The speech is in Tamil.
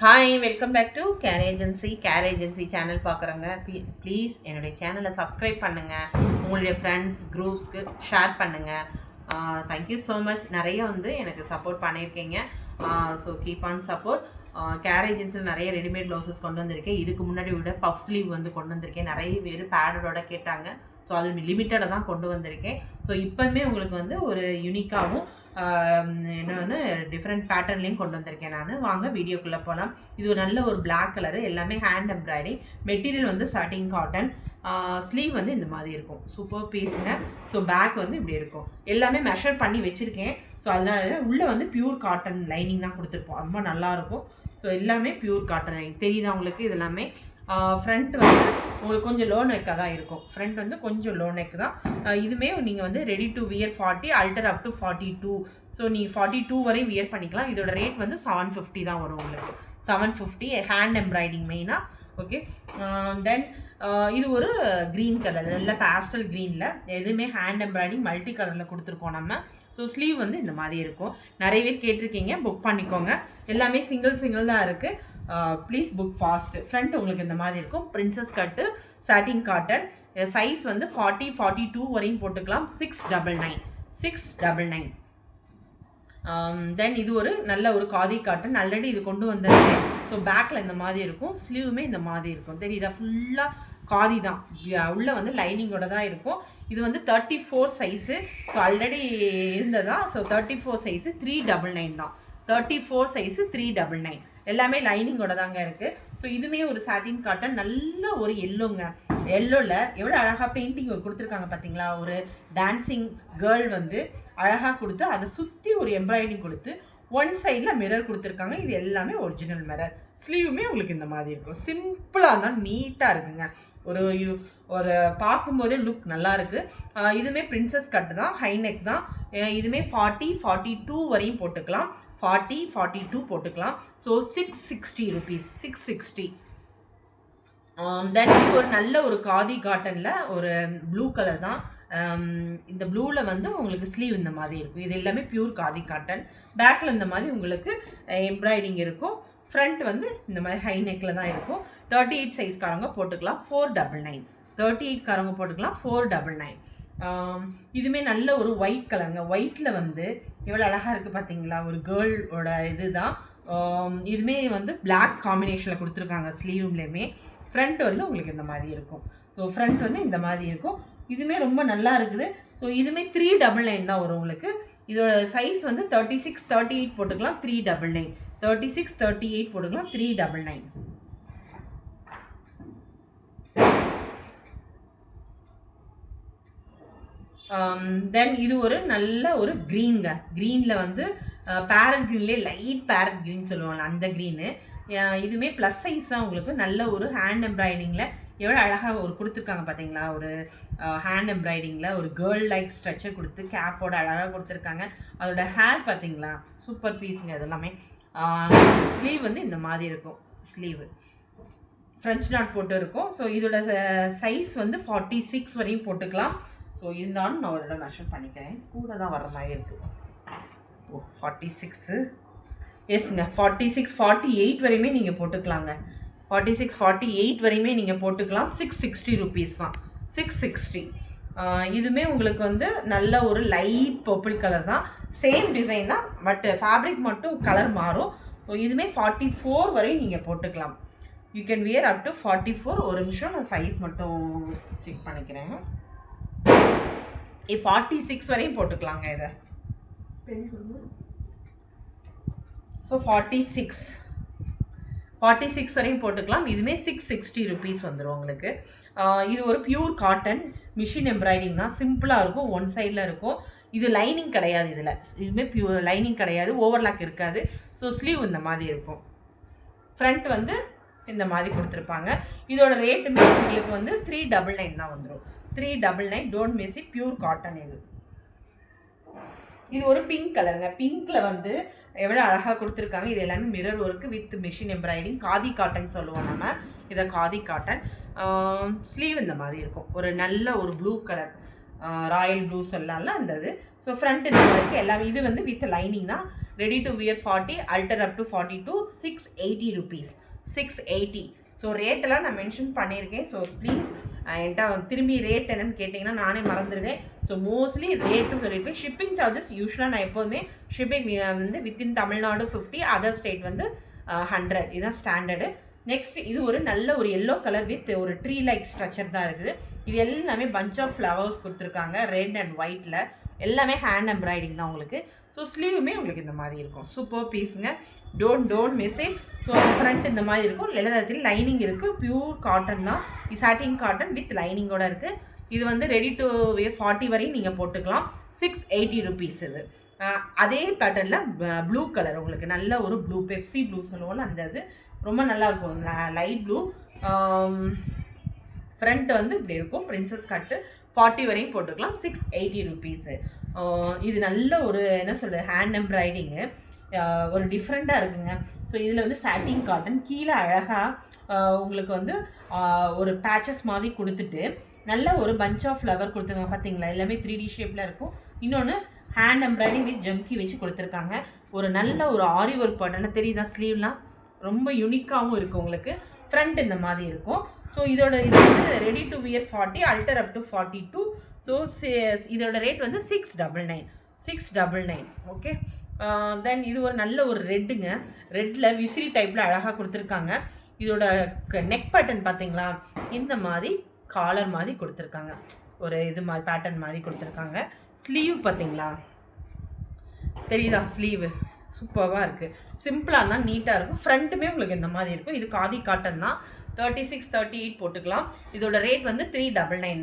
Hi welcome back to care agency channel பார்க்குறவங்க ப்ளீஸ் என்னுடைய சேனலை சப்ஸ்கிரைப் பண்ணுங்கள், உங்களுடைய ஃப்ரெண்ட்ஸ் குரூப்ஸ்க்கு ஷேர் பண்ணுங்கள். Thank you so much. நிறைய எனக்கு சப்போர்ட் பண்ணியிருக்கீங்க. So keep on support. Care ஏஜென்சியில் நிறைய ரெடிமேட் ப்ளவுசஸ் கொண்டு வந்திருக்கேன். இதுக்கு முன்னாடி விட பஃப் ஸ்லீவ் கொண்டு வந்திருக்கேன். நிறைய பேர் பேடடோட கேட்டாங்க. ஸோ அது லிமிட்டடாக தான் கொண்டு வந்திருக்கேன். ஸோ இப்போவுமே உங்களுக்கு ஒரு யூனிக்காகவும் என்னென்னு டிஃப்ரெண்ட் பேட்டர்ன்லேயும் கொண்டு வந்திருக்கேன் நான். வாங்க வீடியோக்குள்ளே போகலாம். இது ஒரு நல்ல ஒரு பிளாக் கலரு, எல்லாமே ஹேண்ட் எம்ப்ராய்டிங் மெட்டீரியல் சாட்டின் காட்டன். ஸ்லீவ் இந்த மாதிரி இருக்கும். சூப்பர் பீஸுங்க. ஸோ பேக் இப்படி இருக்கும். எல்லாமே மெஷர் பண்ணி வச்சுருக்கேன். ஸோ அதனால உள்ளே பியூர் காட்டன் லைனிங் தான் கொடுத்துருப்போம். ரொம்ப நல்லாயிருக்கும். ஸோ எல்லாமே பியூர் காட்டன் லைனிங் தெரியுதா உங்களுக்கு? இது எல்லாமே ஃப்ரண்ட் உங்களுக்கு கொஞ்சம் லோ நெக்காக தான் இருக்கும். ஃப்ரண்ட் கொஞ்சம் லோ நெக் தான். இதுவுமே நீங்கள் ready to wear 40, அல்டர் up to 42. So நீங்கள் 42 வரையும் வியர் பண்ணிக்கலாம். இதோட ரேட் 750 தான் வரும் உங்களுக்கு. 750 ஹேண்ட் எம்ப்ராய்டிங் மெயினாக. ஓகே. தென் இது ஒரு க்ரீன் கலர், நல்ல பேஸ்டல் க்ரீனில் எதுவுமே ஹேண்ட் எம்ப்ராய்டிங் மல்டி கலரில் கொடுத்துருக்கோம் நம்ம. ஸோ ஸ்லீவ் இந்த மாதிரி இருக்கும். நிறைய பேர் கேட்டிருக்கீங்க, புக் பண்ணிக்கோங்க. எல்லாமே சிங்கிள் தான் இருக்குது. Please book fast. ஃப்ரண்ட் உங்களுக்கு இந்த மாதிரி இருக்கும். பிரின்சஸ் கட்டு, சாட்டின் காட்டன். சைஸ் 40, 42 வரையும் போட்டுக்கலாம். 699. தென் இது ஒரு நல்ல ஒரு காதி காட்டன். ஆல்ரெடி இது கொண்டு வந்திருக்கேன். ஸோ பேக்கில் இந்த மாதிரி இருக்கும். ஸ்லீவுமே இந்த மாதிரி இருக்கும். தெரியுதா? ஃபுல்லாக காதி தான். உள்ளே லைனிங்கோட தான் இருக்கும். இது 34 சைஸு. ஸோ ஆல்ரெடி இருந்ததா. ஸோ 34 சைஸு 399 தான். 34 சைஸு 399. எல்லாமே லைனிங்கோட தாங்க இருக்குது. ஸோ இதுவுமே ஒரு சாட்டின் காட்டன். நல்ல ஒரு எல்லோங்க. எல்லோவில் எவ்வளோ அழகாக பெயிண்டிங் கொடுத்துருக்காங்க பார்த்தீங்களா? ஒரு டான்ஸிங் கேர்ள் அழகாக கொடுத்து அதை சுற்றி ஒரு எம்ப்ராய்டிங் கொடுத்து ஒன் சைடில் மிரர் கொடுத்துருக்காங்க. இது எல்லாமே ஒரிஜினல் மிரர். ஸ்லீவுமே உங்களுக்கு இந்த மாதிரி இருக்கும். சிம்பிளாக தான் நீட்டாக இருக்குங்க. ஒரு பார்க்கும்போதே லுக் நல்லா இருக்குது. இதுவுமே பிரின்சஸ் கட்டு தான், ஹைநெக் தான். இதுவுமே 40, 42 வரையும் போட்டுக்கலாம். 40, 42 போட்டுக்கலாம். So 660 rupees. 660. தென் இது ஒரு நல்ல ஒரு காதி காட்டனில் ஒரு ப்ளூ கலர் தான். இந்த ப்ளூவில் உங்களுக்கு ஸ்லீவ் இந்த மாதிரி இருக்கும். இது எல்லாமே பியூர் காதி காட்டன். பேக்கில் இந்த மாதிரி உங்களுக்கு எம்ப்ராய்டிங் இருக்கும். ஃப்ரண்ட் இந்த மாதிரி ஹை நெக்கில் தான் இருக்கும். 38 சைஸ்காரங்க போட்டுக்கலாம். 499. 38 காரங்க போட்டுக்கலாம். 499. இதுவுமே நல்ல ஒரு ஒயிட் கலருங்க. ஒயிட்டில் எவ்வளோ அழகாக இருக்குது பார்த்தீங்களா? ஒரு கேர்ளோட இது தான். இதுவுமே பிளாக் காம்பினேஷனில் கொடுத்துருக்காங்க. ஸ்லீவ்லேயுமே ஃப்ரண்ட் உங்களுக்கு இந்த மாதிரி இருக்கும். ஸோ ஃப்ரண்ட் இந்த மாதிரி இருக்கும். இதுவுமே ரொம்ப நல்லா இருக்குது. ஸோ இதுவுமே 399 தான் வரும் உங்களுக்கு. இதோட சைஸ் 36, 38 போட்டுக்கலாம். 399. 36, 38 போட்டுக்கலாம். 399. தென் இது ஒரு நல்ல ஒரு க்ரீனுங்க. க்ரீனில் பேரட் க்ரீன்லேயே லைட் பேரட் க்ரீன் சொல்லுவாங்க, அந்த க்ரீனு. இதுவுமே ப்ளஸ் சைஸ் தான் உங்களுக்கு. நல்ல ஒரு ஹேண்ட் எம்ப்ராய்டிங்கில் எவ்வளோ அழகாக ஒரு கொடுத்துருக்காங்க பார்த்தீங்களா? ஒரு ஹேண்ட் எம்ப்ராய்டிங்கில் ஒரு கேர்ள் லைக் ஸ்ட்ரக்சர் கொடுத்து கேப்போட அழகாக கொடுத்துருக்காங்க. அதோட ஹேர் பார்த்தீங்களா? சூப்பர் பீஸுங்க. இதெல்லாமே ஸ்லீவ் இந்த மாதிரி இருக்கும். ஸ்லீவு ஃப்ரெஞ்ச் நாட் போட்டு இருக்கும். ஸோ இதோட சைஸ் 46 வரையும் போட்டுக்கலாம். ஸோ இருந்தாலும் நான் ஒரு மெஷர் பண்ணிக்கிறேன். கூட தான் வர மாதிரி இருக்குது. 46 எஸ்ங்க. 46, 48 வரையுமே நீங்கள் போட்டுக்கலாங்க. 46, 48 வரையுமே நீங்கள் போட்டுக்கலாம். 660 rupees தான். 660. இதுவுமே உங்களுக்கு நல்ல ஒரு லைட் பர்பிள் கலர் தான். சேம் டிசைன் தான், பட் ஃபேப்ரிக் மட்டும் கலர் மாறும். ஸோ இதுவுமே 44 வரையும் நீங்கள் போட்டுக்கலாம். You can wear up to 44. ஒரு நிமிஷம் நான் சைஸ் மட்டும் செக் பண்ணிக்கிறேன். 46 வரையும் போட்டுக்கலாங்க இதை. ஸோ 46 வரையும் போட்டுக்கலாம். இதுவுமே 660 rupees வந்துடும் உங்களுக்கு. இது ஒரு பியூர் காட்டன் மிஷின் எம்ப்ராய்டிங் தான். சிம்பிளாக இருக்கும். ஒன் சைடில் இருக்கும். இது லைனிங் கிடையாது. இதில் இதுவுமே பியூர் லைனிங் கிடையாது. ஓவர்லாக் இருக்காது. ஸோ ஸ்லீவ் இந்த மாதிரி இருக்கும். ஃப்ரண்ட் இந்த மாதிரி கொடுத்துருப்பாங்க. இதோட ரேட்டுமே உங்களுக்கு 399 தான் வந்துடும். 399. Don't miss it. Pure cotton இது. இது ஒரு பிங்க் கலருங்க. பிங்க்கில் எவ்வளோ அழகாக கொடுத்துருக்காங்க. இது எல்லாமே mirror work with machine embroidering. Khadi cotton சொல்லுவோம் நம்ம இதை. காதி காட்டன். ஸ்லீவ் இந்த மாதிரி இருக்கும். ஒரு நல்ல ஒரு ப்ளூ கலர், ராயல் ப்ளூ சொல்லலாம்ல அந்த இது. ஸோ ஃப்ரண்ட் இந்த மாதிரி எல்லாமே. இது வித் லைனிங் தான். Ready to wear 40, அல்டர் up to 42, 680 rupees. 680. So ரேட்டெல்லாம் நான் மென்ஷன் பண்ணியிருக்கேன். ஸோ ப்ளீஸ் என்கிட்ட திரும்பி ரேட் என்னன்னு கேட்டிங்கன்னா நானே மறந்துடுவேன். ஸோ மோஸ்ட்லி ரேட்டும் சொல்லியிருப்பேன். ஷிப்பிங் சார்ஜஸ் யூஸ்வலாக நான் எப்போதுமே ஷிப்பிங் வந்து வித்தின் தமிழ்நாடு 50, அதர் ஸ்டேட் வந்து 100. இதுதான் ஸ்டாண்டர்டு. நெக்ஸ்ட் இது ஒரு நல்ல ஒரு எல்லோ கலர் வித் ஒரு ட்ரீ லைக் ஸ்ட்ரக்சர் தான் இருக்குது. இது எல்லாமே பஞ்ச் ஆஃப் ஃப்ளவர்ஸ் கொடுத்துருக்காங்க ரெட் அண்ட் ஒயிட்டில். எல்லாமே ஹேண்ட் எம்ப்ராய்டிங் தான் உங்களுக்கு. ஸோ ஸ்லீவுமே உங்களுக்கு இந்த மாதிரி இருக்கும். சூப்பர் பீஸுங்க. Don't miss it. So friend இந்த மாதிரி இருக்கும். எல்லாத்துலேயும் லைனிங் இருக்குது. பியூர் காட்டன் தான். சாட்டின் காட்டன் வித் லைனிங்கோட இருக்குது. இது வந்து ரெடி டு வியர் 40 வரையும் நீங்கள் போட்டுக்கலாம். 680 rupees இது. அதே பேட்டர்னில் ப்ளூ கலர் உங்களுக்கு நல்ல ஒரு ப்ளூ, பெப்சி ப்ளூ சொல்லுவோம்ல அந்த இது ரொம்ப நல்லாயிருக்கும். Light blue. ஃப்ரண்ட் வந்து இப்படி இருக்கும். பிரின்சஸ் கட்டு 40 வரையும் போட்டுக்கலாம். 680 rupees. இது நல்ல ஒரு என்ன சொல்கிறது ஹேண்ட் எம்ப்ராய்டிங்கு ஒரு டிஃப்ரெண்ட்டாக இருக்குங்க. ஸோ இதில் வந்து சாட்டின் காட்டன் கீழே அழகாக உங்களுக்கு வந்து ஒரு பேச்சஸ் மாதிரி கொடுத்துட்டு நல்ல ஒரு பஞ்ச் ஆஃப் ஃப்ளவர் கொடுத்துருக்காங்க. பார்த்தீங்களா, எல்லாமே 3D ஷேப்பில் இருக்கும். இன்னொன்று ஹேண்ட் எம்ப்ராய்டிங் வித் ஜம்கி வச்சு கொடுத்துருக்காங்க. ஒரு நல்ல ஒரு ஆரி ஒர்க் பேட்டர்ன் தெரியுதா, ஸ்லீவ்லாம் ரொம்ப யூனிக்காகவும் இருக்குது உங்களுக்கு. ஃப்ரண்ட் இந்த மாதிரி இருக்கும். ஸோ இது வந்து ready to wear 40, அல்டர் up to 42. So இதோட ரேட் வந்து 699. ஓகே. தென் இது ஒரு நல்ல ஒரு ரெட்டுங்க. ரெட்டில் விசிறி டைப்பில் அழகாக கொடுத்துருக்காங்க. இதோட நெக் பேட்டர்ன் பார்த்தீங்களா, இந்த மாதிரி காலர் மாதிரி கொடுத்துருக்காங்க. ஒரு இது மாதிரி பேட்டர்ன் மாதிரி கொடுத்துருக்காங்க. ஸ்லீவ் பார்த்தீங்களா, தெரியுதா, ஸ்லீவு சூப்பராக இருக்குது. சிம்பிளாக இருந்தால் நீட்டாக இருக்கும். ஃப்ரண்ட்டுமே உங்களுக்கு இந்த மாதிரி இருக்கும். இது காதி காட்டன் தான். 36, 38 போட்டுக்கலாம். இதோட ரேட் வந்து 399 தான்.